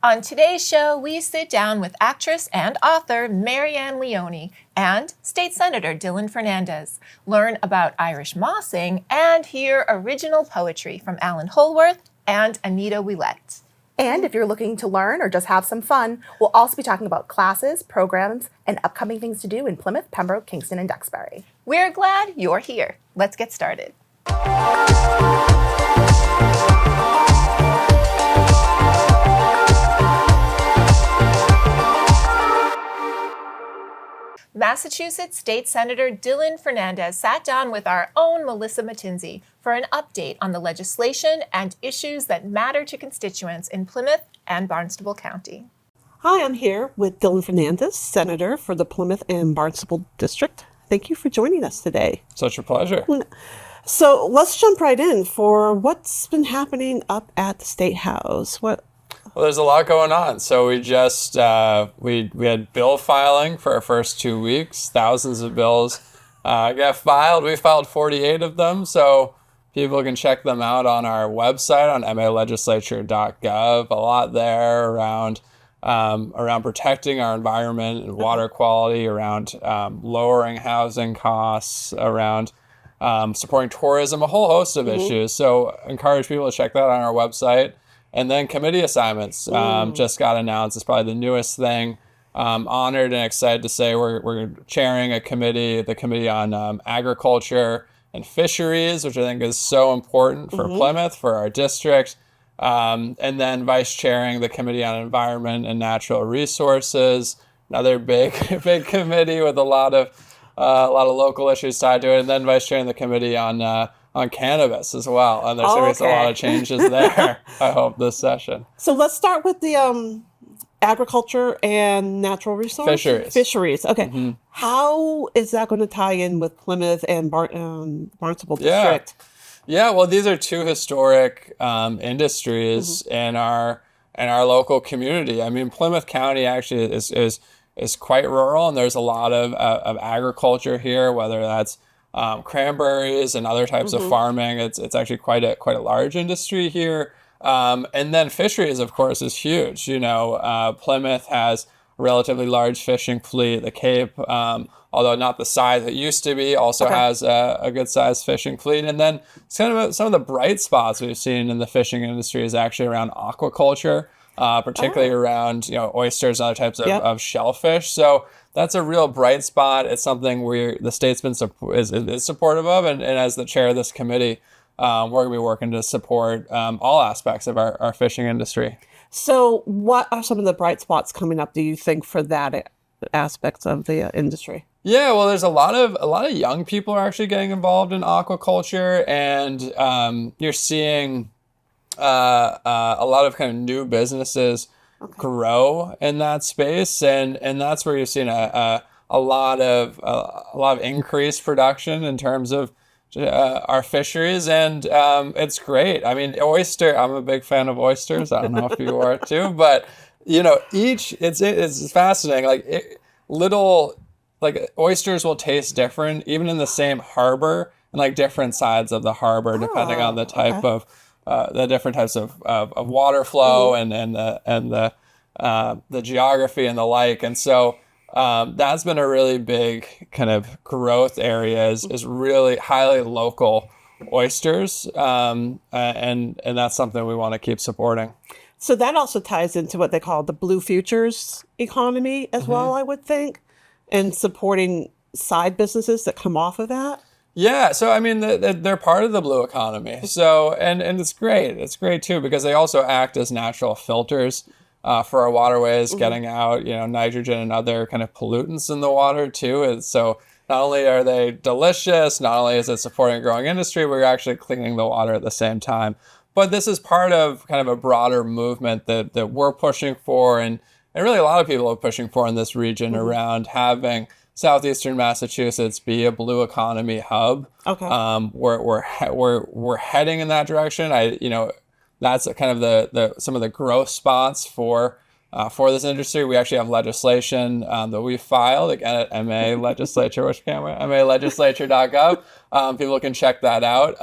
On today's show, we sit down with actress and author Marianne Leone and State Senator Dylan Fernandes, learn about Irish mossing, and hear original poetry from Alan Holwarth and Anita Ouillette. And if you're looking to learn or just have some fun, we'll also be talking about classes, programs, and upcoming things to do in Plymouth, Pembroke, Kingston, and Duxbury. We're glad you're here. Let's get started. Massachusetts State Senator Dylan Fernandes sat down with our own Melissa Matinzi for an update on the legislation and issues that matter to constituents in Plymouth and Barnstable County. Hi, I'm here with Dylan Fernandes, Senator for the Plymouth and Barnstable District. Thank you for joining us today. Such a pleasure. So let's jump right in for what's been happening up at the State House. Well, there's a lot going on. So we just we had bill filing for our first 2 weeks. Thousands of bills got filed. We filed 48 of them. So people can check them out on our website on malegislature.gov. A lot there around protecting our environment and water quality, around lowering housing costs, around supporting tourism, a whole host of issues. So encourage people to check that on our website. And then committee assignments just got announced. It's probably the newest thing. Honored and excited to say we're chairing the committee on agriculture and fisheries, which I think is so important for Plymouth, for our district. And then vice chairing the committee on environment and natural resources, another big committee with a lot of local issues tied to it. And then vice chairing the committee on cannabis as well. And there's going to be a lot of changes there, I hope, this session. So let's start with the agriculture and natural resources? Fisheries. Okay. Mm-hmm. How is that going to tie in with Plymouth and Barnstable District? Yeah, well, these are two historic industries in our local community. I mean, Plymouth County actually is quite rural, and there's a lot of agriculture here, whether that's cranberries and other types of farming. It's actually quite a large industry here. And then fisheries, of course, is huge. You know, Plymouth has a relatively large fishing fleet. The Cape, although not the size it used to be, also has a good sized fishing fleet. And then some of the bright spots we've seen in the fishing industry is actually around aquaculture, particularly around oysters and other types of shellfish. So that's a real bright spot. It's something the state's been is supportive of, and as the chair of this committee, we're going to be working to support all aspects of our fishing industry. So what are some of the bright spots coming up, do you think, for that aspects of the industry? Yeah, well, there's a lot of young people are actually getting involved in aquaculture, and you're seeing a lot of kind of new businesses grow in that space, and that's where you've seen a lot of increased production in terms of our fisheries, and it's great. I mean, I'm a big fan of oysters. I don't know if you are too, but it's fascinating. Oysters will taste different even in the same harbor, and different sides of the harbor depending on the type of the different types of water flow and the geography and the like. And so that's been a really big kind of growth area is really highly local oysters. And that's something we want to keep supporting. So that also ties into what they call the blue futures economy as well, I would think, and supporting side businesses that come off of that. Yeah, so I mean, they're part of the blue economy. So and it's great. It's great too because they also act as natural filters for our waterways, getting out nitrogen and other kind of pollutants in the water too. And so not only are they delicious, not only is it supporting a growing industry, we're actually cleaning the water at the same time. But this is part of kind of a broader movement that we're pushing for, and really a lot of people are pushing for in this region around having southeastern Massachusetts be a blue economy hub. Okay. We're heading in that direction. That's kind of the some of the growth spots for this industry. We actually have legislation that we filed again at MA Legislature, MAlegislature.gov. People can check that out.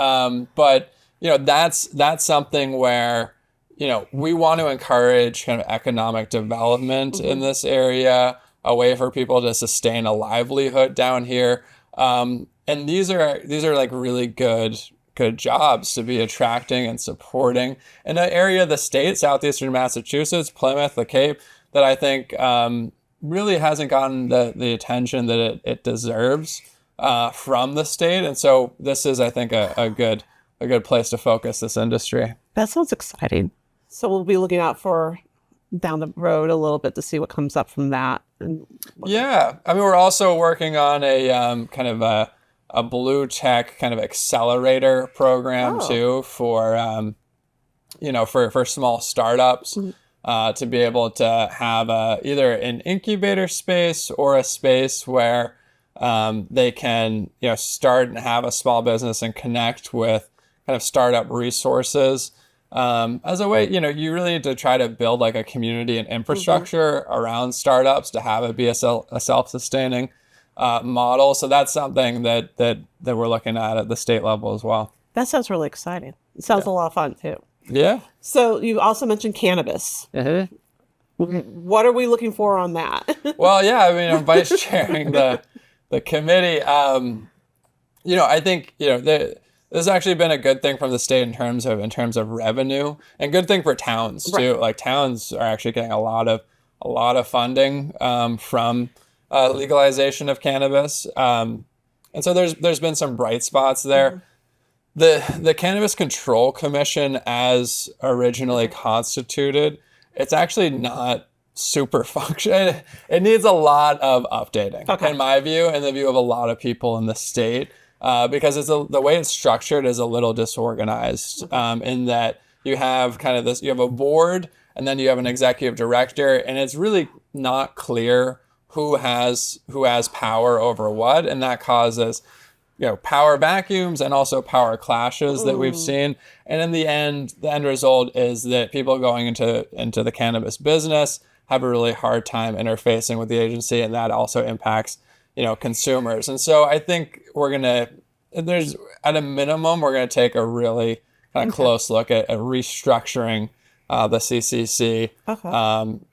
But that's something where we want to encourage kind of economic development in this area, a way for people to sustain a livelihood down here. And these are like really good jobs to be attracting and supporting in an area of the state, southeastern Massachusetts, Plymouth, the Cape, that I think really hasn't gotten the attention that it deserves from the state. And so this is, I think, a good place to focus this industry. That sounds exciting. So we'll be looking out for down the road a little bit to see what comes up from that. Yeah. I mean, we're also working on a kind of a blue tech kind of accelerator program too for, for small startups to be able to have either an incubator space or a space where they can, start and have a small business and connect with kind of startup resources. As a way, you really need to try to build like a community and infrastructure around startups to have it be a self-sustaining model. So that's something that we're looking at the state level as well. That sounds really exciting. It sounds a lot of fun too. Yeah. So you also mentioned cannabis. What are we looking for on that? Well, yeah, I mean, I'm vice chairing the committee. I think, this has actually been a good thing from the state in terms of revenue, and good thing for towns too. Right. Like towns are actually getting a lot of funding from legalization of cannabis, and so there's been some bright spots there. The Cannabis Control Commission, as originally constituted, it's actually not super functional. It needs a lot of updating, in my view, and the view of a lot of people in the state. Because the way it's structured is a little disorganized in that you have kind of you have a board and then you have an executive director, and it's really not clear who has power over what, and that causes power vacuums and also power clashes that we've seen. And in the end result is that people going into the cannabis business have a really hard time interfacing with the agency, and that also impacts consumers. And so I think at a minimum, we're going to take a really kind of close look at restructuring the CCC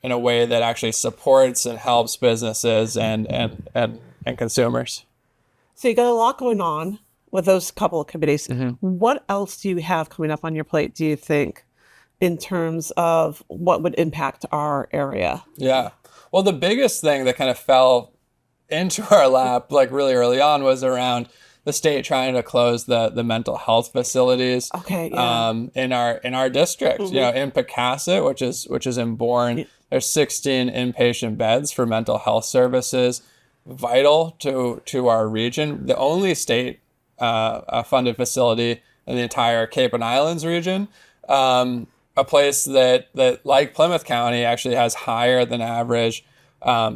in a way that actually supports and helps businesses and consumers. So you got a lot going on with those couple of committees. What else do you have coming up on your plate, do you think, in terms of what would impact our area? Yeah. Well, the biggest thing that kind of fell into our lap like really early on was around the state trying to close the mental health facilities in our district. In Pecasset, which is in Bourne, there's 16 inpatient beds for mental health services, vital to our region. The only state funded facility in the entire Cape and Islands region. A place that like Plymouth County actually has higher than average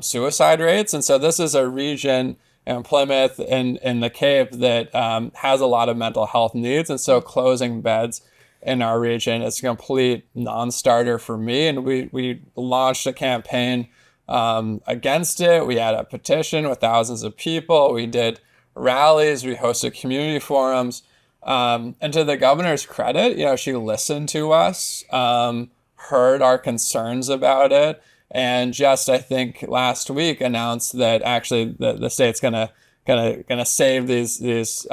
suicide rates. And so this is a region in Plymouth and in the Cape that has a lot of mental health needs. And so closing beds in our region is a complete non-starter for me. And we launched a campaign against it. We had a petition with thousands of people. We did rallies. We hosted community forums. And to the governor's credit, she listened to us, heard our concerns about it, and just, I think, last week announced that actually the state's gonna save these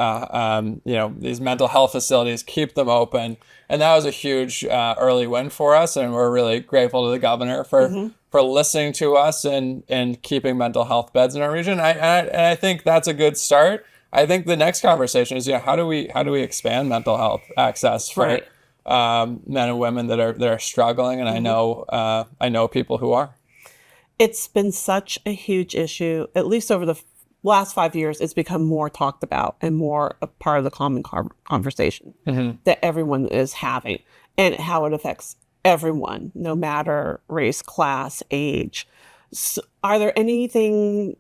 mental health facilities, keep them open, and that was a huge early win for us, and we're really grateful to the governor for listening to us and keeping mental health beds in our region. I think that's a good start. I think the next conversation is, how do we expand mental health access for men and women that are struggling, and I know people who are. It's been such a huge issue, at least over the last 5 years. It's become more talked about and more a part of the common conversation that everyone is having, and how it affects everyone, no matter race, class, age. So are there anything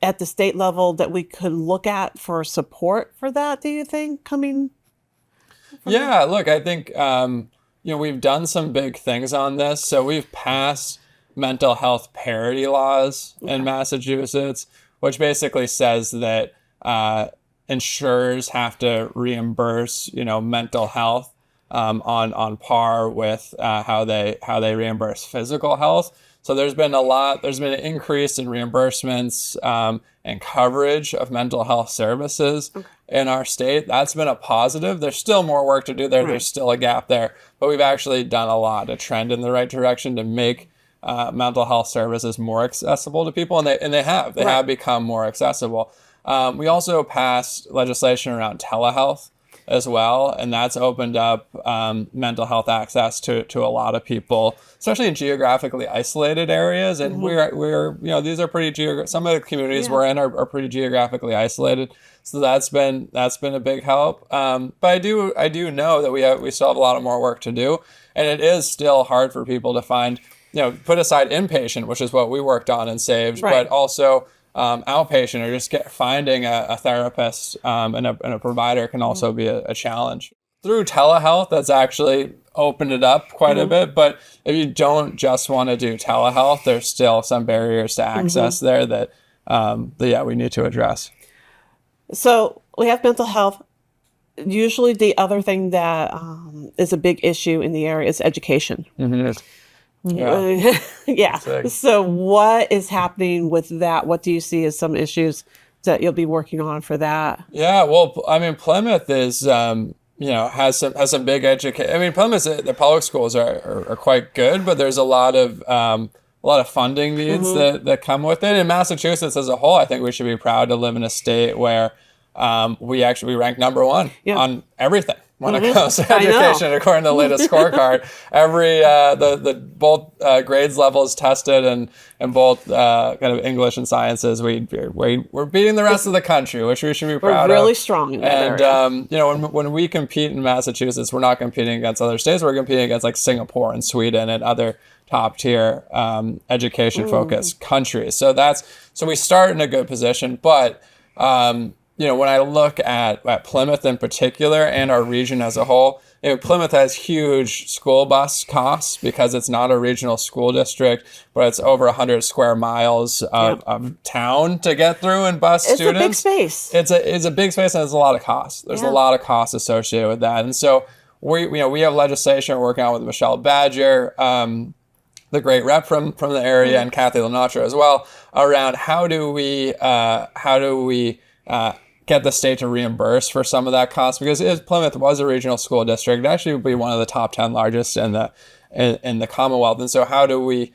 at the state level that we could look at for support for that, do you think, coming? Yeah, look, I think, we've done some big things on this. So we've passed mental health parity laws in Massachusetts, which basically says that insurers have to reimburse, mental health on par with how they reimburse physical health. So there's been an increase in reimbursements and coverage of mental health services in our state. That's been a positive. There's still more work to do there. There's still a gap there, but we've actually done a lot to trend in the right direction to make mental health services more accessible to people, and they have become more accessible. We also passed legislation around telehealth as well, and that's opened up mental health access to a lot of people, especially in geographically isolated areas. And we're these are pretty some of the communities we're in are pretty geographically isolated, so that's been a big help. But I do know that we still have a lot of more work to do, and it is still hard for people to find, put aside inpatient, which is what we worked on and saved, but also outpatient, or just finding a therapist and a provider can also be a challenge. Through telehealth, that's actually opened it up quite a bit. But if you don't just want to do telehealth, there's still some barriers to access there that we need to address. So we have mental health. Usually the other thing that is a big issue in the area is education. Yeah. So what is happening with that? What do you see as some issues that you'll be working on for that? Yeah, well, I mean, Plymouth is, has some big education. I mean, Plymouth, the public schools are quite good, but there's a lot of funding needs that come with it. In Massachusetts as a whole, I think we should be proud to live in a state where we rank number one on everything when it comes to education, according to the latest scorecard. Every both grades levels tested and both kind of English and sciences, we're beating the rest of the country, which we should be proud of. We're really strong in that area. When we compete in Massachusetts, we're not competing against other states. We're competing against like Singapore and Sweden and other top tier education focused countries. So we start in a good position, but when I look at Plymouth in particular and our region as a whole, Plymouth has huge school bus costs because it's not a regional school district, but it's over 100 square miles of town to get through and bus students. It's a big space. It's a big space, and there's a lot of costs. There's a lot of costs associated with that. And so we have legislation we're working on with Michelle Badger, the great rep from the area, and Kathy Lenatra as well, around how do we get the state to reimburse for some of that cost, because if Plymouth was a regional school district, it actually would be one of the top 10 largest in the Commonwealth. And so how do we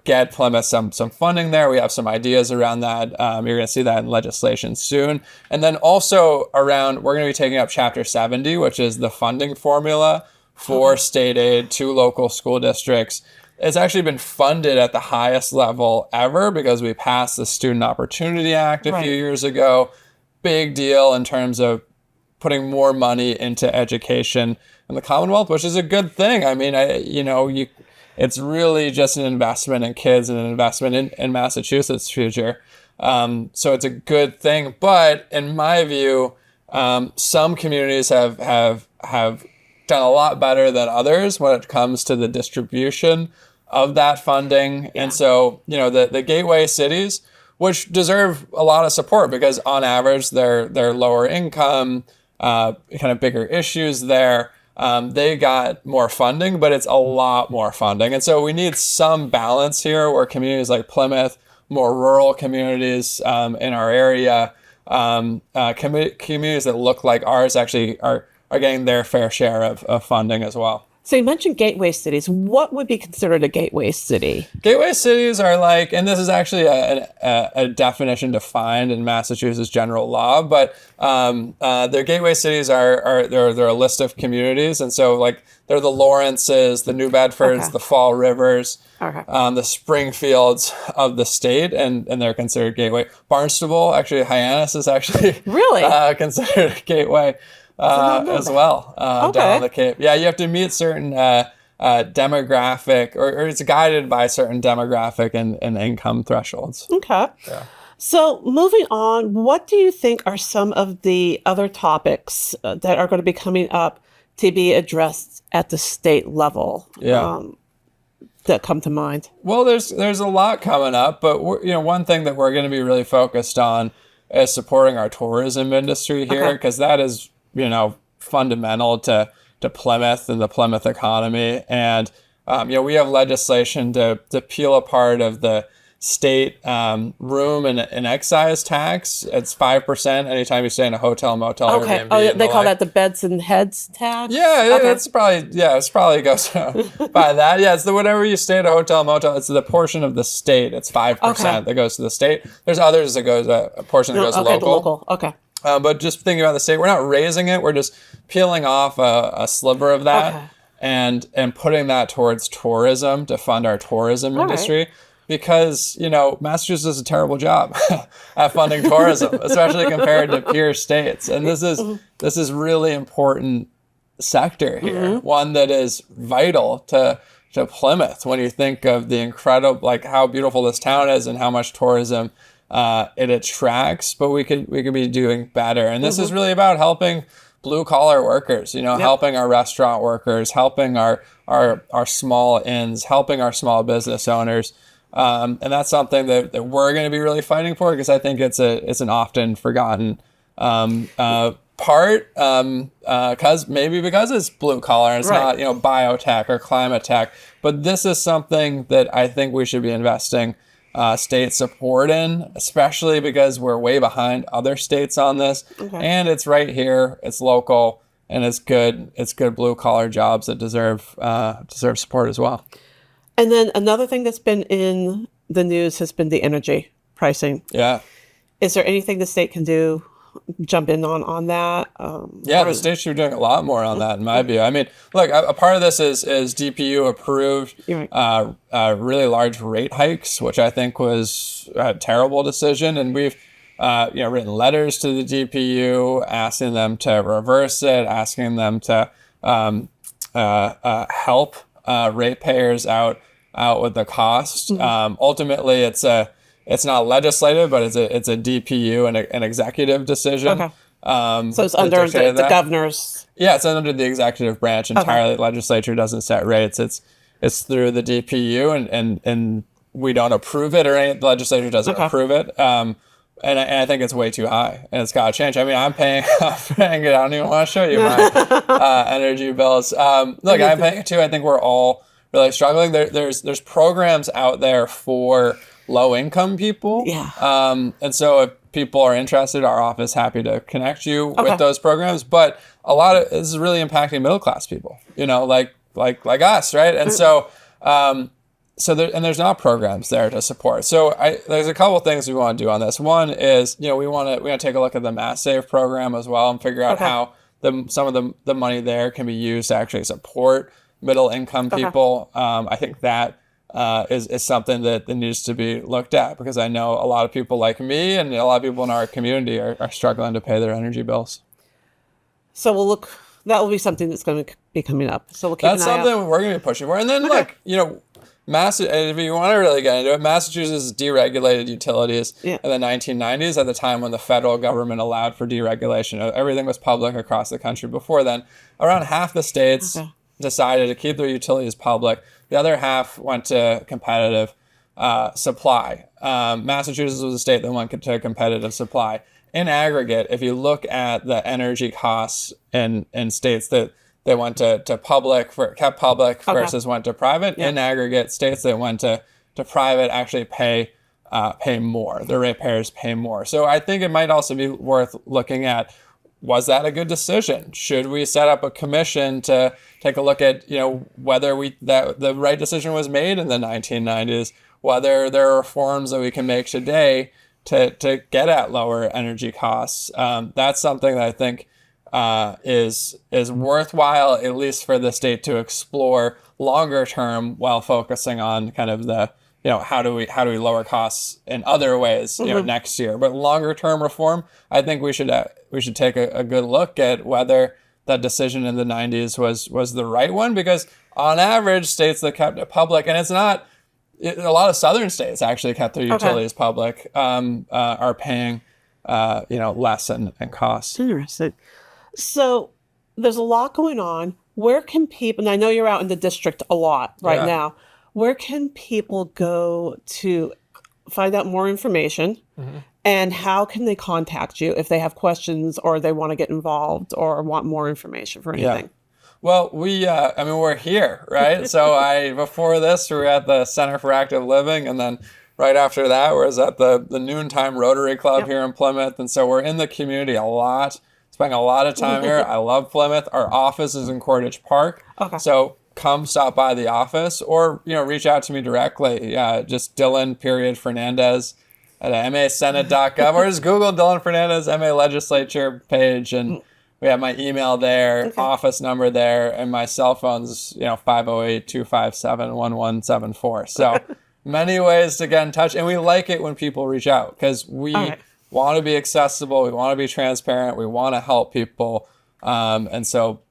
get Plymouth some funding there? We have some ideas around that. You're going to see that in legislation soon. And then also we're going to be taking up Chapter 70, which is the funding formula for state aid to local school districts. It's actually been funded at the highest level ever because we passed the Student Opportunity Act a few years ago. Big deal in terms of putting more money into education in the Commonwealth, which is a good thing. I mean, it's really just an investment in kids and an investment in Massachusetts' future. So it's a good thing. But in my view, some communities have done a lot better than others when it comes to the distribution of that funding. And so, the gateway cities, which deserve a lot of support because on average they're lower income, kind of bigger issues there. They got more funding, but it's a lot more funding. And so we need some balance here where communities like Plymouth, more rural communities in our area, communities that look like ours actually are getting their fair share of funding as well. So you mentioned gateway cities. What would be considered a gateway city? Gateway cities are like, and this is actually a definition defined in Massachusetts general law, but their gateway cities are they're a list of communities, and so like they're the Lawrences, the New Bedfords, the Fall Rivers, the Springfields of the state, and they're considered gateway. Barnstable, actually, Hyannis is actually really considered a gateway. As well, down the Cape. Yeah, you have to meet certain demographic, or it's guided by certain demographic and income thresholds. Okay. Yeah. So moving on, what do you think are some of the other topics that are going to be coming up to be addressed at the state level? That come to mind? Well, there's a lot coming up, but one thing that we're going to be really focused on is supporting our tourism industry here, because that is fundamental to Plymouth and the Plymouth economy. And we have legislation to peel apart of the state room and excise tax. It's 5% anytime you stay in a hotel, motel, Okay. Airbnb. Oh, and they the call like. that the beds and heads tax? Yeah, Okay. it's probably goes by that. Yeah, it's whenever you stay at a hotel, motel, it's the portion of the state. It's 5% that goes to the state. There's others that goes a portion that goes Okay, the local. local. Okay. But just thinking about the state, we're not raising it. We're just peeling off a sliver of that Okay. and putting that towards tourism to fund our tourism industry. Because, Massachusetts does a terrible job at funding tourism, especially compared to peer states. And this is really important sector here, one that is vital to Plymouth when you think of the incredible, like how beautiful this town is and how much tourism it attracts. But we could be doing better. And this is really about helping blue collar workers, helping our restaurant workers, helping our small inns, helping our small business owners. And that's something that we're going to be really fighting for, because I think it's an often forgotten part, because it's blue collar and it's not biotech or climate tech. But this is something that I think we should be investing state support in, especially because we're way behind other states on this. And it's right here, it's local, and it's good blue collar jobs that deserve support as well. And then another thing that's been in the news has been the energy pricing. Yeah. Is there anything the state can do, jump in on that? The state should be doing a lot more on that, in my view. I mean, look, a part of this is DPU approved really large rate hikes, which I think was a terrible decision. And we've written letters to the DPU asking them to reverse it, asking them to help ratepayers out with the cost. Ultimately, it's not legislative, but it's a DPU and an executive decision. Okay. So it's under the governor's. Yeah, it's under the executive branch entirely. The legislature doesn't set rates. It's through the DPU, and we don't approve it, or the legislature doesn't approve it. And I think it's way too high, and it's got to change. I mean, I'm paying it. I don't even want to show you my energy bills. Look, I'm paying it too. I think we're all really struggling. There's programs out there for low income people. Yeah. And so if people are interested, our office is happy to connect you with those programs. But a lot of this is really impacting middle class people. Like us, right? And so. There's not programs there to support. So there's a couple things we want to do on this. One is, we want to take a look at the Mass Save program as well and figure out how some of the money there can be used to actually support middle income people. I think that is something that needs to be looked at, because I know a lot of people like me and a lot of people in our community are struggling to pay their energy bills. So that will be something that's going to be coming up. So we'll keep That's an eye something out. we're going to be pushing for. And then look, if you want to really get into it, Massachusetts deregulated utilities in the 1990s, at the time when the federal government allowed for deregulation. Everything was public across the country before then. Around half the states decided to keep their utilities public. The other half went to competitive supply. Massachusetts was a state that went to competitive supply. In aggregate, if you look at the energy costs in states that they went to kept public versus went to private. In aggregate, states that went to private actually pay more. The ratepayers pay more. So I think it might also be worth looking at, was that a good decision? Should we set up a commission to take a look at, whether that the right decision was made in the 1990s, whether there are reforms that we can make today to get at lower energy costs? That's something that I think is worthwhile, at least for the state to explore longer term, while focusing on kind of the, how do we lower costs in other ways, next year. But longer term reform, I think we should take a good look at whether that decision in the 90s was the right one, because on average, states that kept it public, and it's not, a lot of southern states actually kept their utilities public, are paying less in costs. Interesting. So there's a lot going on. Where can people, and I know you're out in the district a lot right now, where can people go to find out more information? And how can they contact you if they have questions or they want to get involved or want more information for anything? Well, we're here, right? So before this, we were at the Center for Active Living, and then right after that, we was at the Noontime Rotary Club here in Plymouth. And so we're in the community a lot, spending a lot of time here. I love Plymouth. Our office is in Cordage Park. Okay. So come stop by the office or, reach out to me directly. Just Dylan.Fernandes at masenate.gov or just Google Dylan Fernandes, MA Legislature page, and we have my email there, office number there, and my cell phone's, 508-257-1174. So many ways to get in touch. And we like it when people reach out because we want to be accessible. We want to be transparent. We want to help people. And so,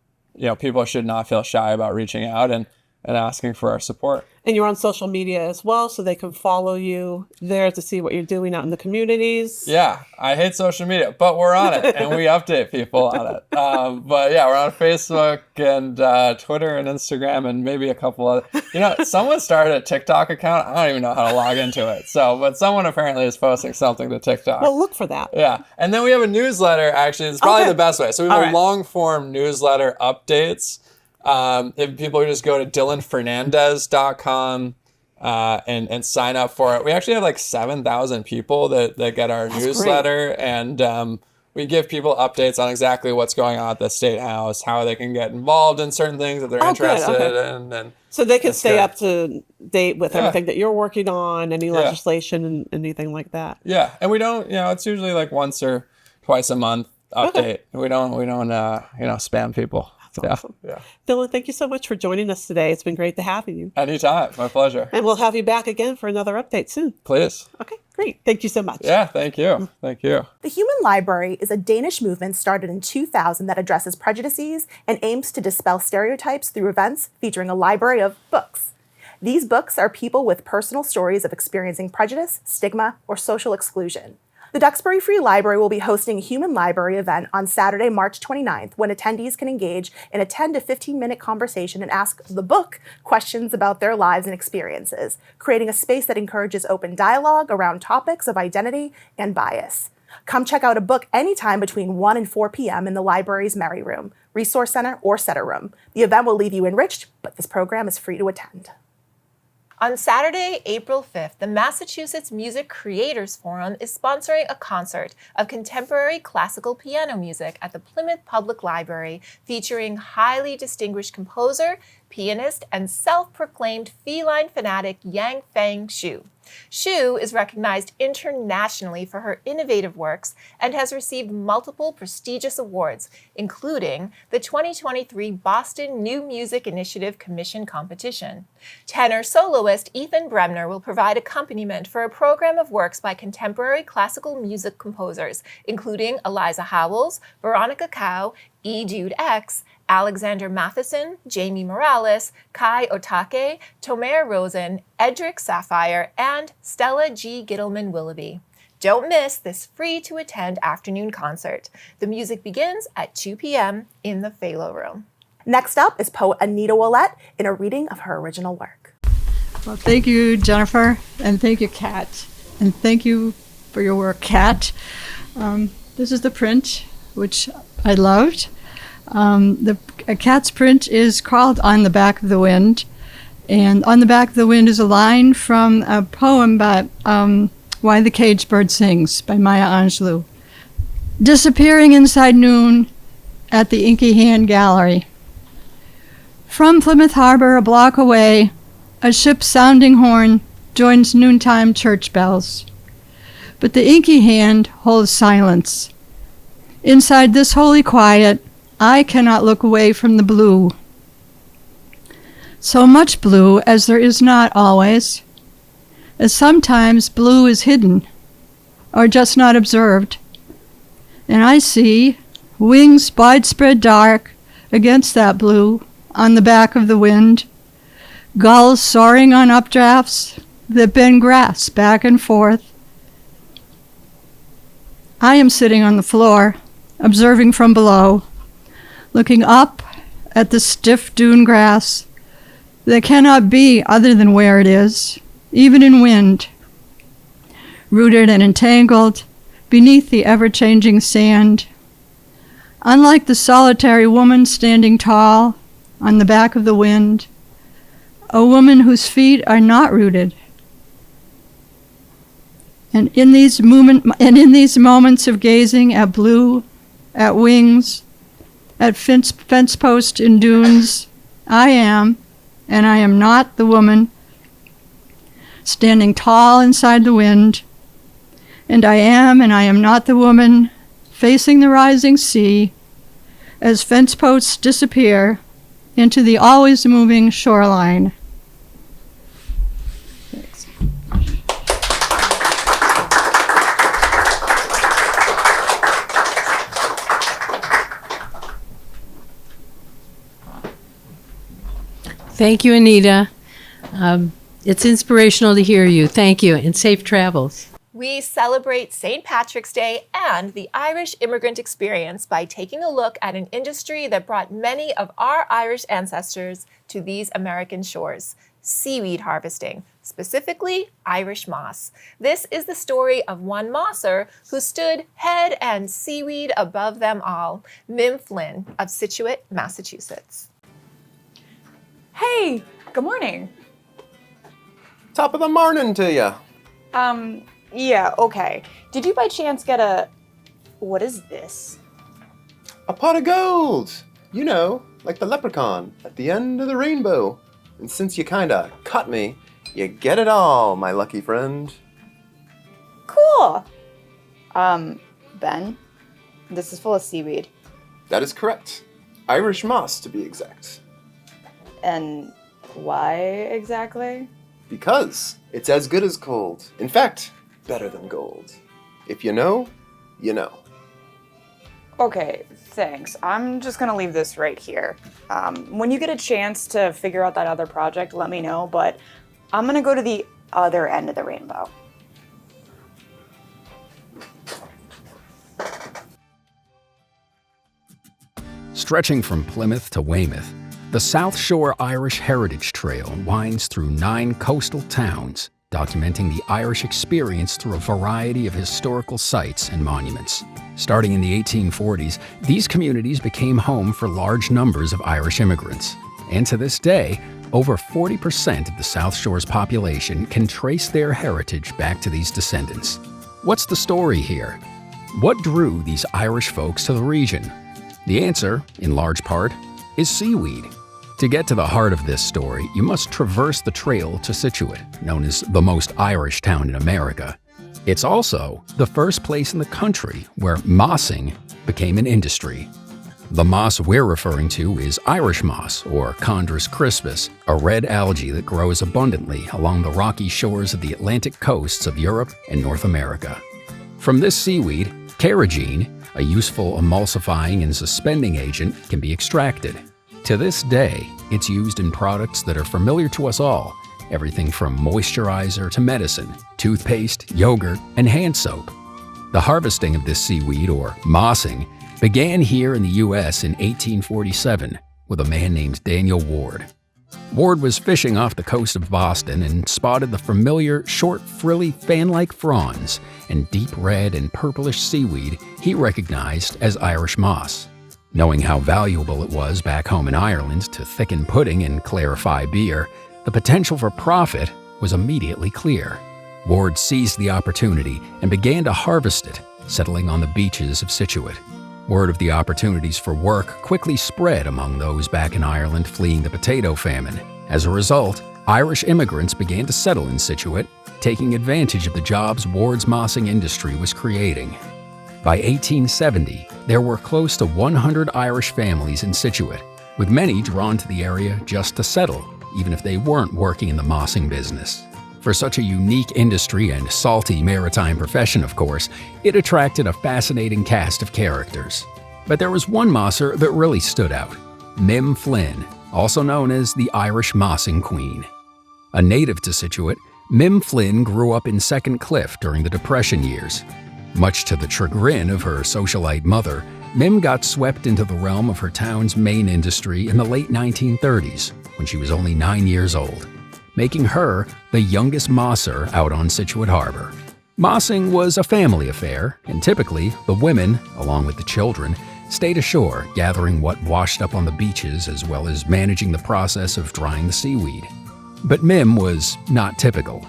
people should not feel shy about reaching out and asking for our support. And you're on social media as well, so they can follow you there to see what you're doing out in the communities. Yeah, I hate social media, but we're on it, and we update people on it. But yeah, we're on Facebook and Twitter and Instagram and maybe a couple other. Someone started a TikTok account. I don't even know how to log into it. But someone apparently is posting something to TikTok. Well, look for that. Yeah, and then we have a newsletter, actually. It's probably the best way. So we have a long-form newsletter updates. If people just go to dylanfernandes.com and sign up for it. We actually have like 7,000 people that get our newsletter. Great. And we give people updates on exactly what's going on at the State House, how they can get involved in certain things that they're interested in. And so they can stay up to date with everything that you're working on, any legislation and anything like that. Yeah. And we don't, it's usually like once or twice a month update. We don't spam people. Awesome. Yeah. Dylan, thank you so much for joining us today. It's been great to have you. Anytime. My pleasure. And we'll have you back again for another update soon. Please. Okay, great. Thank you so much. Yeah, thank you. Thank you. The Human Library is a Danish movement started in 2000 that addresses prejudices and aims to dispel stereotypes through events featuring a library of books. These books are people with personal stories of experiencing prejudice, stigma, or social exclusion. The Duxbury Free Library will be hosting a Human Library event on Saturday, March 29th, when attendees can engage in a 10 to 15-minute conversation and ask the book questions about their lives and experiences, creating a space that encourages open dialogue around topics of identity and bias. Come check out a book anytime between 1 and 4 p.m. in the library's Merry Room, Resource Center, or Setter Room. The event will leave you enriched, but this program is free to attend. On Saturday, April 5th, the Massachusetts Music Creators Forum is sponsoring a concert of contemporary classical piano music at the Plymouth Public Library, featuring highly distinguished composer, pianist, and self-proclaimed feline fanatic Yang Feng Xu. Xu is recognized internationally for her innovative works and has received multiple prestigious awards, including the 2023 Boston New Music Initiative Commission competition. Tenor soloist Ethan Bremner will provide accompaniment for a program of works by contemporary classical music composers, including Eliza Howells, Veronica Cao, E. Jude X, Alexander Matheson, Jamie Morales, Kai Otake, Tomer Rosen, Edric Sapphire, and Stella G. Gittleman-Willoughby. Don't miss this free-to-attend afternoon concert. The music begins at 2 p.m. in the Phalo Room. Next up is poet Anita Ouillette in a reading of her original work. Well, thank you, Jennifer, and thank you, Kat, and thank you for your work, Kat. This is the print, which I loved. Kat's print is called On the Back of the Wind, and On the Back of the Wind is a line from a poem by Why the Caged Bird Sings by Maya Angelou. Disappearing inside noon at the Inky Hand Gallery. From Plymouth Harbor, a block away, a ship's sounding horn joins noontime church bells. But the Inky Hand holds silence. Inside this holy quiet, I cannot look away from the blue. So much blue as there is not always, as sometimes blue is hidden or just not observed. And I see wings widespread dark against that blue on the back of the wind, gulls soaring on updrafts that bend grass back and forth. I am sitting on the floor, observing from below, looking up at the stiff dune grass that cannot be other than where it is, even in wind, rooted and entangled beneath the ever-changing sand. Unlike the solitary woman standing tall on the back of the wind, a woman whose feet are not rooted. And in these moments of gazing at blue, at wings, at fence posts in dunes, I am, and I am not the woman, standing tall inside the wind, and I am not the woman, facing the rising sea, as fence posts disappear into the always moving shoreline. Thanks. Thank you, Anita. It's inspirational to hear you. Thank you, and safe travels. We celebrate St. Patrick's Day and the Irish immigrant experience by taking a look at an industry that brought many of our Irish ancestors to these American shores: seaweed harvesting, specifically Irish moss. This is the story of one mosser who stood head and seaweed above them all, Mim Flynn of Scituate, Massachusetts. Hey, good morning. Top of the morning to ya. Yeah, okay. Did you by chance get what is this? A pot of gold. You know, like the leprechaun at the end of the rainbow. And since you kinda cut me, you get it all, my lucky friend. Cool. Ben, this is full of seaweed. That is correct. Irish moss, to be exact. And why exactly? Because it's as good as gold. In fact, better than gold. If you know, you know. Okay, thanks. I'm just gonna leave this right here. When you get a chance to figure out that other project, let me know, but I'm gonna go to the other end of the rainbow. Stretching from Plymouth to Weymouth, the South Shore Irish Heritage Trail winds through 9 coastal towns, documenting the Irish experience through a variety of historical sites and monuments. Starting in the 1840s, these communities became home for large numbers of Irish immigrants. And to this day, over 40% of the South Shore's population can trace their heritage back to these descendants. What's the story here? What drew these Irish folks to the region? The answer, in large part, is seaweed. To get to the heart of this story, you must traverse the trail to Scituate, known as the most Irish town in America. It's also the first place in the country where mossing became an industry. The moss we're referring to is Irish moss, or Chondrus crispus, a red algae that grows abundantly along the rocky shores of the Atlantic coasts of Europe and North America. From this seaweed, carrageen, a useful emulsifying and suspending agent, can be extracted. To this day, it's used in products that are familiar to us all, everything from moisturizer to medicine, toothpaste, yogurt, and hand soap. The harvesting of this seaweed, or mossing, began here in the U.S. in 1847 with a man named Daniel Ward. Ward was fishing off the coast of Boston and spotted the familiar, short, frilly, fan-like fronds and deep red and purplish seaweed he recognized as Irish moss. Knowing how valuable it was back home in Ireland to thicken pudding and clarify beer, the potential for profit was immediately clear. Ward seized the opportunity and began to harvest it, settling on the beaches of Scituate. Word of the opportunities for work quickly spread among those back in Ireland fleeing the potato famine. As a result, Irish immigrants began to settle in Scituate, taking advantage of the jobs Ward's mossing industry was creating. By 1870, there were close to 100 Irish families in Scituate, with many drawn to the area just to settle, even if they weren't working in the mossing business. For such a unique industry and salty maritime profession, of course, it attracted a fascinating cast of characters. But there was one mosser that really stood out: Mim Flynn, also known as the Irish Mossing Queen. A native to Scituate, Mim Flynn grew up in Second Cliff during the Depression years. Much to the chagrin of her socialite mother, Mim got swept into the realm of her town's main industry in the late 1930s, when she was only 9 years old, making her the youngest mosser out on Scituate Harbor. Mossing was a family affair, and typically the women, along with the children, stayed ashore, gathering what washed up on the beaches as well as managing the process of drying the seaweed. But Mim was not typical.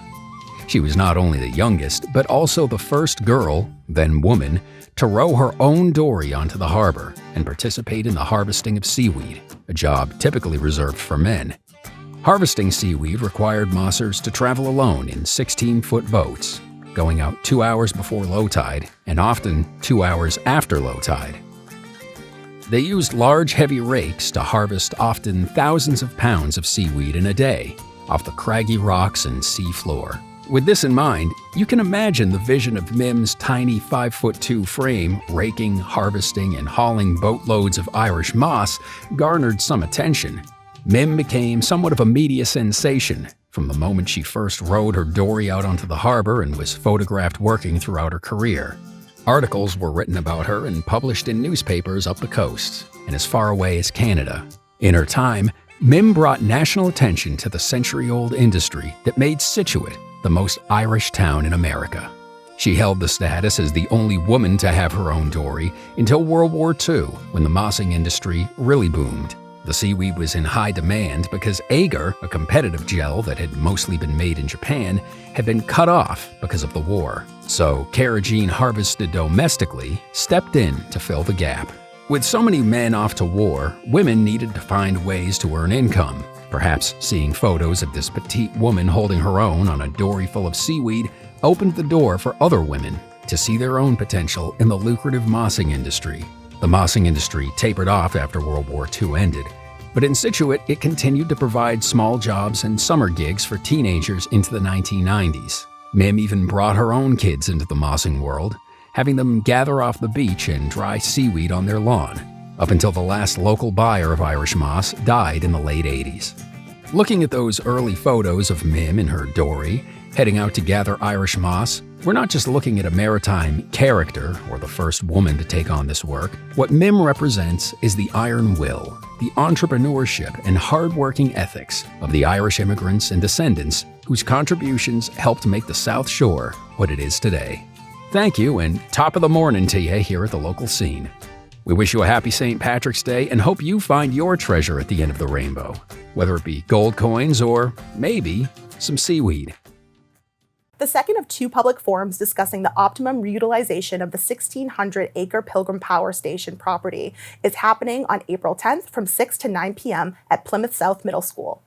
She was not only the youngest, but also the first girl, then woman, to row her own dory onto the harbor and participate in the harvesting of seaweed, a job typically reserved for men. Harvesting seaweed required mossers to travel alone in 16-foot boats, going out 2 hours before low tide and often 2 hours after low tide. They used large, heavy rakes to harvest often thousands of pounds of seaweed in a day off the craggy rocks and sea floor. With this in mind, you can imagine the vision of Mim's tiny 5'2" frame raking, harvesting, and hauling boatloads of Irish moss garnered some attention. Mim became somewhat of a media sensation from the moment she first rowed her dory out onto the harbor and was photographed working throughout her career. Articles were written about her and published in newspapers up the coast and as far away as Canada. In her time, Mim brought national attention to the century-old industry that made Scituate the most Irish town in America. She held the status as the only woman to have her own dory until World War II, when the mossing industry really boomed. The seaweed was in high demand because agar, a competitive gel that had mostly been made in Japan, had been cut off because of the war. So carrageen harvested domestically stepped in to fill the gap. With so many men off to war, women needed to find ways to earn income. Perhaps seeing photos of this petite woman holding her own on a dory full of seaweed opened the door for other women to see their own potential in the lucrative mossing industry. The mossing industry tapered off after World War II ended, but in Scituate it continued to provide small jobs and summer gigs for teenagers into the 1990s. Mim even brought her own kids into the mossing world, having them gather off the beach and dry seaweed on their lawn, up until the last local buyer of Irish moss died in the late 80s. Looking at those early photos of Mim in her dory, heading out to gather Irish moss, we're not just looking at a maritime character or the first woman to take on this work. What Mim represents is the iron will, the entrepreneurship and hard-working ethics of the Irish immigrants and descendants whose contributions helped make the South Shore what it is today. Thank you, and top of the morning to you here at the local scene. We wish you a happy St. Patrick's Day and hope you find your treasure at the end of the rainbow, whether it be gold coins or, maybe, some seaweed. The second of two public forums discussing the optimum reutilization of the 1,600-acre Pilgrim Power Station property is happening on April 10th from 6 to 9 p.m. at Plymouth South Middle School.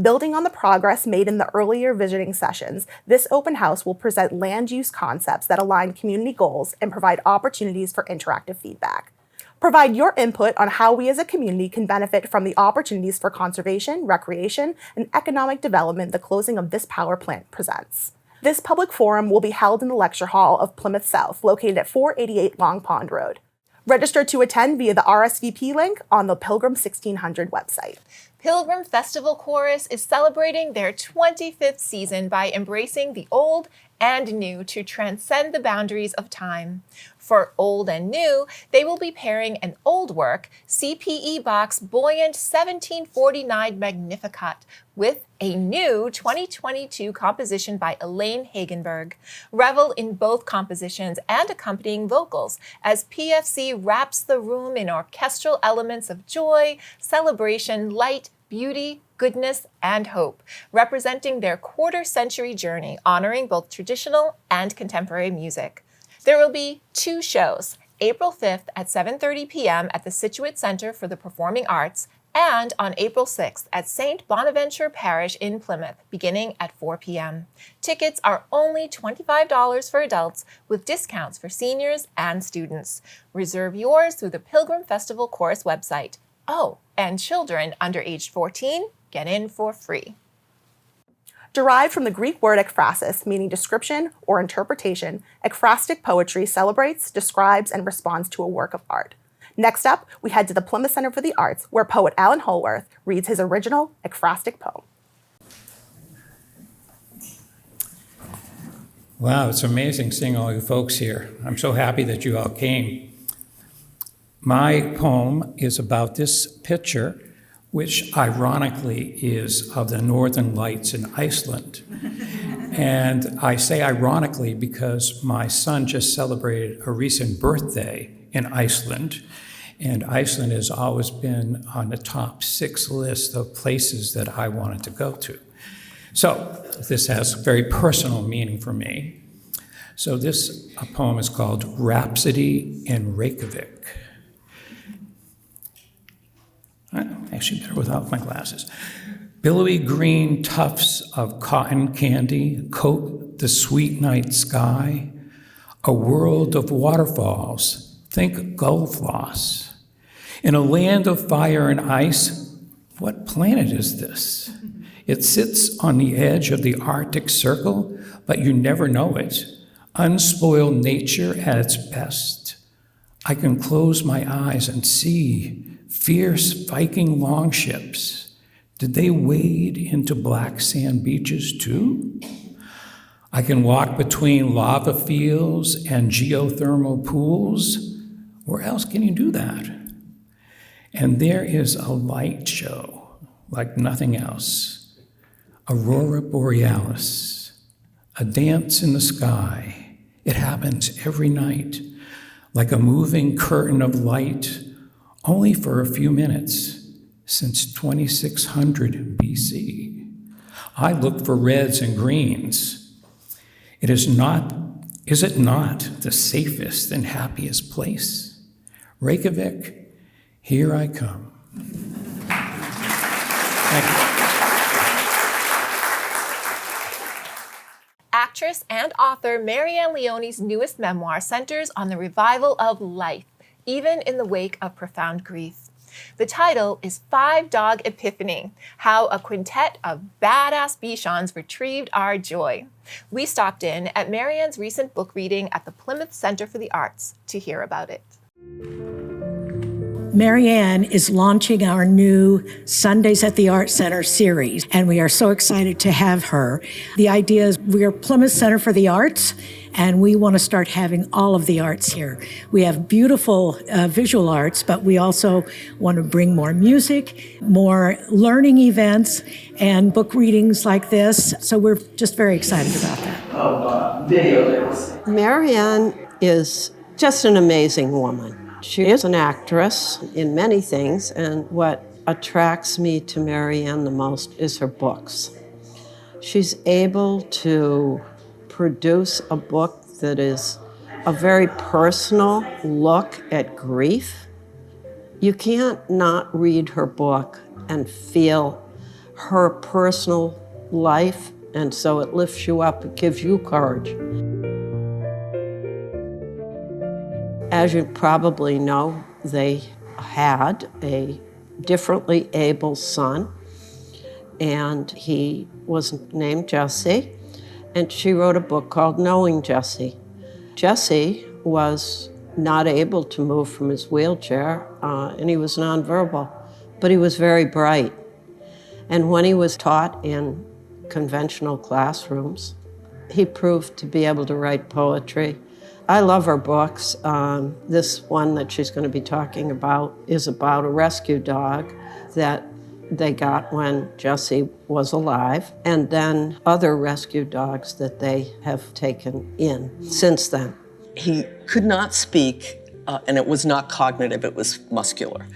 Building on the progress made in the earlier visiting sessions, this open house will present land use concepts that align community goals and provide opportunities for interactive feedback. Provide your input on how we as a community can benefit from the opportunities for conservation, recreation, and economic development the closing of this power plant presents. This public forum will be held in the lecture hall of Plymouth South, located at 488 Long Pond Road. Register to attend via the RSVP link on the Pilgrim 1600 website. Pilgrim Festival Chorus is celebrating their 25th season by embracing the old and new to transcend the boundaries of time. For old and new, they will be pairing an old work, CPE Bach's buoyant 1749 Magnificat, with a new 2022 composition by Elaine Hagenberg. Revel in both compositions and accompanying vocals as PFC wraps the room in orchestral elements of joy, celebration, light, beauty, goodness, and hope, representing their quarter-century journey, honoring both traditional and contemporary music. There will be two shows, April 5th at 7:30 p.m. at the Scituate Center for the Performing Arts and on April 6th at St. Bonaventure Parish in Plymouth, beginning at 4 p.m. Tickets are only $25 for adults with discounts for seniors and students. Reserve yours through the Pilgrim Festival Chorus website. Oh, and children under age 14 get in for free. Derived from the Greek word ekphrasis, meaning description or interpretation, ekphrastic poetry celebrates, describes, and responds to a work of art. Next up, we head to the Plymouth Center for the Arts, where poet Alan Holwarth reads his original ekphrastic poem. Wow, it's amazing seeing all you folks here. I'm so happy that you all came. My poem is about this picture, which ironically is of the Northern Lights in Iceland. And I say ironically because my son just celebrated a recent birthday in Iceland, And Iceland has always been on the top 6 list of places that I wanted to go to. So this has very personal meaning for me. So this poem is called Rhapsody in Reykjavik. Actually, better without my glasses. Billowy green tufts of cotton candy coat the sweet night sky. A world of waterfalls, think Gullfoss. In a land of fire and ice, what planet is this? It sits on the edge of the Arctic Circle, but you never know it. Unspoiled nature at its best. I can close my eyes and see fierce Viking longships. Did they wade into black sand beaches too? I can walk between lava fields and geothermal pools. Where else can you do that? And there is a light show like nothing else. Aurora Borealis, a dance in the sky. It happens every night, like a moving curtain of light, only for a few minutes, since 2600 BC. I look for reds and greens. Is it not the safest and happiest place? Reykjavik, here I come. Thank you. Actress and author Marianne Leone's newest memoir centers on the revival of life, even in the wake of profound grief. The title is 5 Dog Epiphany, How a Quintet of Badass Bichons Retrieved Our Joy. We stopped in at Marianne's recent book reading at the Plymouth Center for the Arts to hear about it. Marianne is launching our new Sundays at the Art Center series, and we are so excited to have her. The idea is we are Plymouth Center for the Arts, and we want to start having all of the arts here. We have beautiful visual arts, but we also want to bring more music, more learning events, and book readings like this. So we're just very excited about that. Marianne is just an amazing woman. She is an actress in many things, and what attracts me to Marianne the most is her books. She's able to produce a book that is a very personal look at grief. You can't not read her book and feel her personal life, and so it lifts you up, it gives you courage. As you probably know, they had a differently able son, and he was named Jesse, and she wrote a book called Knowing Jesse. Jesse was not able to move from his wheelchair, and he was nonverbal, but he was very bright. And when he was taught in conventional classrooms, he proved to be able to write poetry. I love her books. This one that she's going to be talking about is about a rescue dog that they got when Jesse was alive, and then other rescue dogs that they have taken in since then. He could not speak, and it was not cognitive, it was muscular.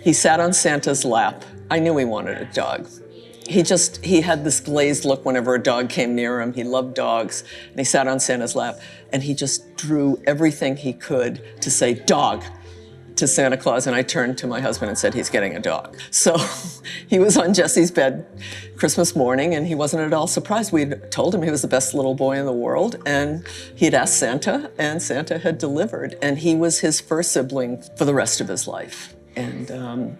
He sat on Santa's lap. I knew he wanted a dog. He had this glazed look whenever a dog came near him. He loved dogs, and he sat on Santa's lap, and he just drew everything he could to say, "Dog," to Santa Claus, and I turned to my husband and said, he's getting a dog. So he was on Jesse's bed Christmas morning, and he wasn't at all surprised. We'd told him he was the best little boy in the world, and he'd asked Santa, and Santa had delivered, and he was his first sibling for the rest of his life. And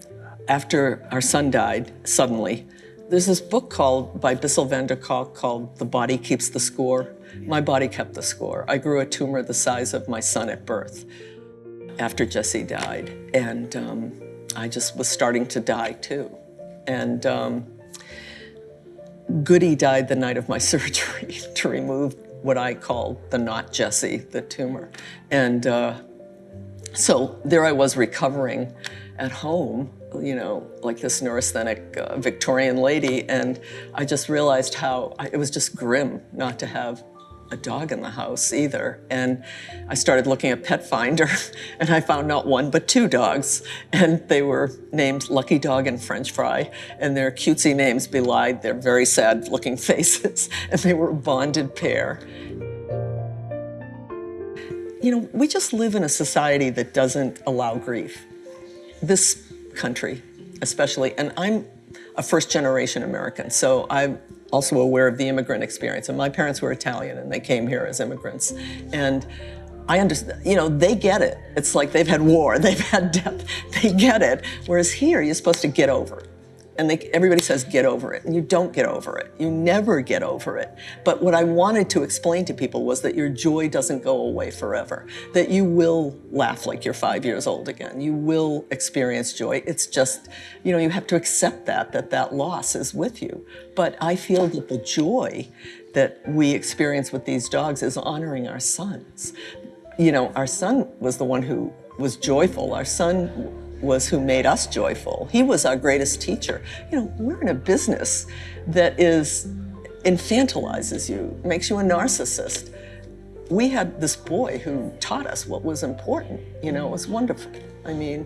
after our son died, suddenly, there's this book by Bissell van der Kolk called The Body Keeps the Score. My body kept the score. I grew a tumor the size of my son at birth after Jesse died. And I just was starting to die too. And Goody died the night of my surgery to remove what I called the not Jesse, the tumor. And so there I was recovering at home, you know, like this neurasthenic Victorian lady, and I just realized how it was just grim not to have a dog in the house either. And I started looking at Pet Finder, and I found not one, but 2 dogs. And they were named Lucky Dog and French Fry, and their cutesy names belied their very sad-looking faces, and they were a bonded pair. You know, we just live in a society that doesn't allow grief. This country, especially, and I'm a first-generation American, so I'm also aware of the immigrant experience. And my parents were Italian, and they came here as immigrants. And I understand, you know, they get it. It's like they've had war, they've had death, they get it. Whereas here, you're supposed to get over it. And everybody says, get over it. And you don't get over it. You never get over it. But what I wanted to explain to people was that your joy doesn't go away forever. That you will laugh like you're 5 years old again. You will experience joy. It's just, you know, you have to accept that loss is with you. But I feel that the joy that we experience with these dogs is honoring our sons. You know, our son was the one who was joyful. Our son was who made us joyful. He was our greatest teacher. You know, we're in a business that infantilizes you, makes you a narcissist. We had this boy who taught us what was important. You know, it was wonderful. I mean,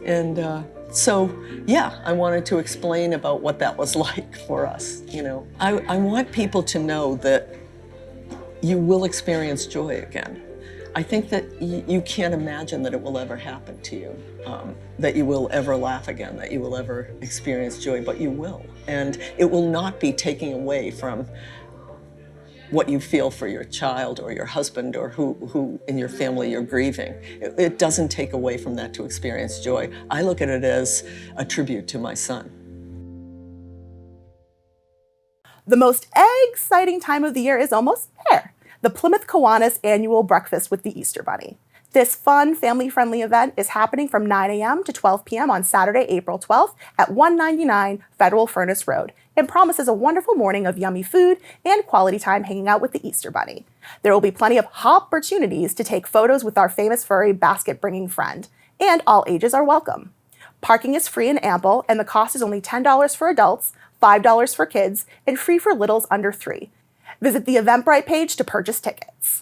and so, yeah, I wanted to explain about what that was like for us, you know. I want people to know that you will experience joy again. I think that you can't imagine that it will ever happen to you, that you will ever laugh again, that you will ever experience joy, but you will. And it will not be taking away from what you feel for your child or your husband or who in your family you're grieving. It doesn't take away from that to experience joy. I look at it as a tribute to my son. The most exciting time of the year is almost there. The Plymouth Kiwanis annual breakfast with the Easter Bunny. This fun, family-friendly event is happening from 9 a.m. to 12 p.m. on Saturday, April 12th at 199 Federal Furnace Road and promises a wonderful morning of yummy food and quality time hanging out with the Easter Bunny. There will be plenty of opportunities to take photos with our famous furry basket-bringing friend, and all ages are welcome. Parking is free and ample, and the cost is only $10 for adults, $5 for kids, and free for littles under 3. Visit the Eventbrite page to purchase tickets.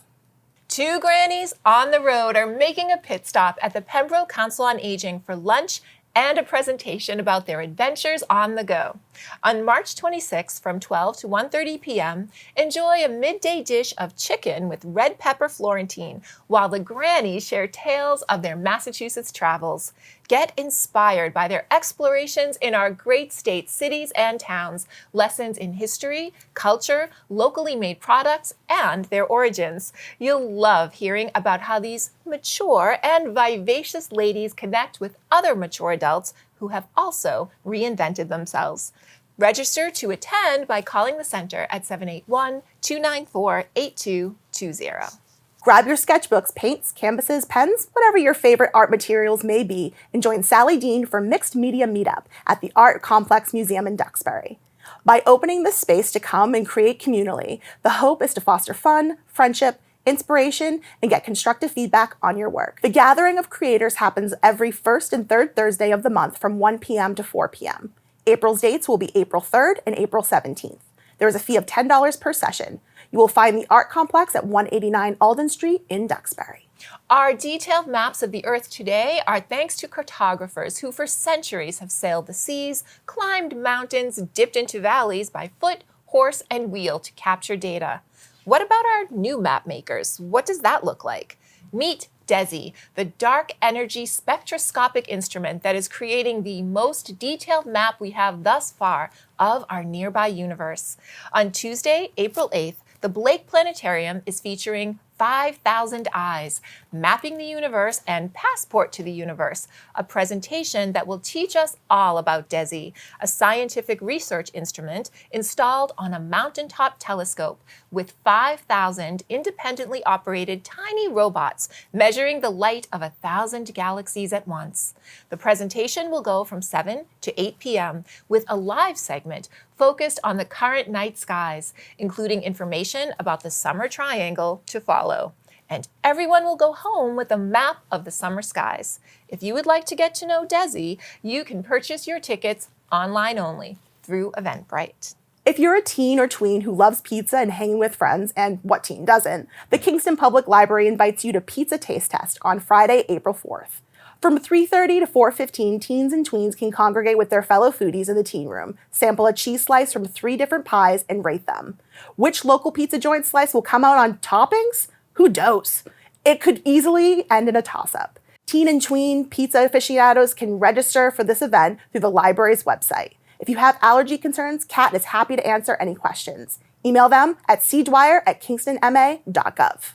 2 grannies on the road are making a pit stop at the Pembroke Council on Aging for lunch and a presentation about their adventures on the go. On March 26th from 12 to 1:30 p.m., enjoy a midday dish of chicken with red pepper Florentine while the grannies share tales of their Massachusetts travels. Get inspired by their explorations in our great state cities and towns, lessons in history, culture, locally made products, and their origins. You'll love hearing about how these mature and vivacious ladies connect with other mature adults who have also reinvented themselves. Register to attend by calling the center at 781-294-8220. Grab your sketchbooks, paints, canvases, pens, whatever your favorite art materials may be, and join Sally Dean for Mixed Media Meetup at the Art Complex Museum in Duxbury. By opening this space to come and create communally, the hope is to foster fun, friendship, inspiration, and get constructive feedback on your work. The gathering of creators happens every first and third Thursday of the month from 1 p.m. to 4 p.m. April's dates will be April 3rd and April 17th. There is a fee of $10 per session. You will find the Art Complex at 189 Alden Street in Duxbury. Our detailed maps of the Earth today are thanks to cartographers who for centuries have sailed the seas, climbed mountains, dipped into valleys by foot, horse, and wheel to capture data. What about our new map makers? What does that look like? Meet DESI, the dark energy spectroscopic instrument that is creating the most detailed map we have thus far of our nearby universe. On Tuesday, April 8th, the Blake Planetarium is featuring 5,000 Eyes, Mapping the Universe and Passport to the Universe, a presentation that will teach us all about DESI, a scientific research instrument installed on a mountaintop telescope with 5,000 independently operated tiny robots measuring the light of 1,000 galaxies at once. The presentation will go from 7 to 8 p.m. with a live segment focused on the current night skies, including information about the summer triangle to follow. And everyone will go home with a map of the summer skies. If you would like to get to know DESI, you can purchase your tickets online only through Eventbrite. If you're a teen or tween who loves pizza and hanging with friends, and what teen doesn't, the Kingston Public Library invites you to Pizza Taste Test on Friday, April 4th. From 3:30 to 4:15, teens and tweens can congregate with their fellow foodies in the teen room, sample a cheese slice from 3 different pies, and rate them. Which local pizza joint slice will come out on toppings? Who knows? It could easily end in a toss-up. Teen and tween pizza aficionados can register for this event through the library's website. If you have allergy concerns, Kat is happy to answer any questions. Email them at cdwyer@kingstonma.gov.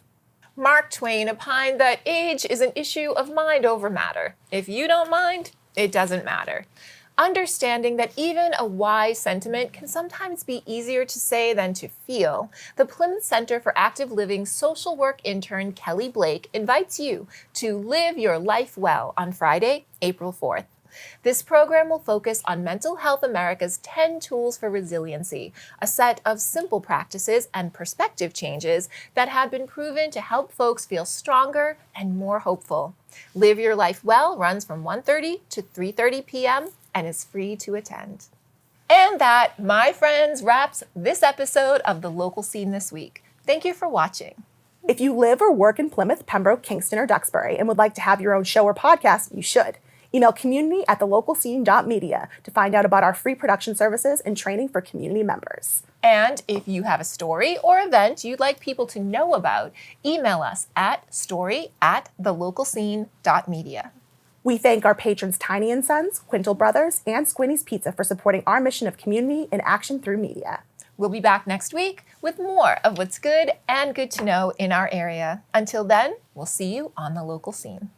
Mark Twain opined that age is an issue of mind over matter. If you don't mind, it doesn't matter. Understanding that even a wise sentiment can sometimes be easier to say than to feel, the Plymouth Center for Active Living social work intern Kelly Blake invites you to live your life well on Friday, April 4th. This program will focus on Mental Health America's 10 Tools for Resiliency, a set of simple practices and perspective changes that have been proven to help folks feel stronger and more hopeful. Live Your Life Well runs from 1:30 to 3:30 p.m. and is free to attend. And that, my friends, wraps this episode of The Local Scene this week. Thank you for watching. If you live or work in Plymouth, Pembroke, Kingston, or Duxbury and would like to have your own show or podcast, you should. Email community@thelocalscene.media to find out about our free production services and training for community members. And if you have a story or event you'd like people to know about, email us at story@thelocalscene.media. We thank our patrons Tiny and Sons, Quintal Brothers, and Squinny's Pizza for supporting our mission of community in action through media. We'll be back next week with more of what's good and good to know in our area. Until then, we'll see you on The Local Scene.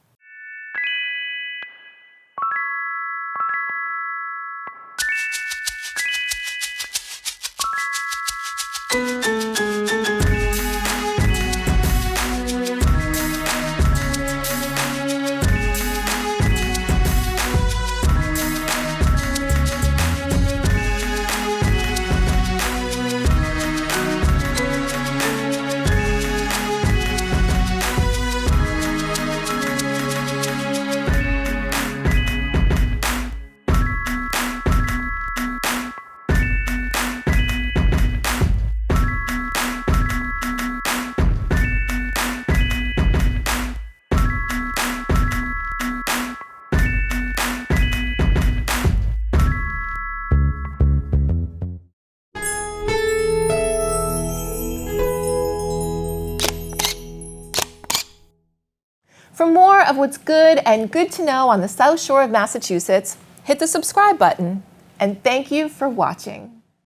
For more of what's good and good to know on the South Shore of Massachusetts, hit the subscribe button. And thank you for watching.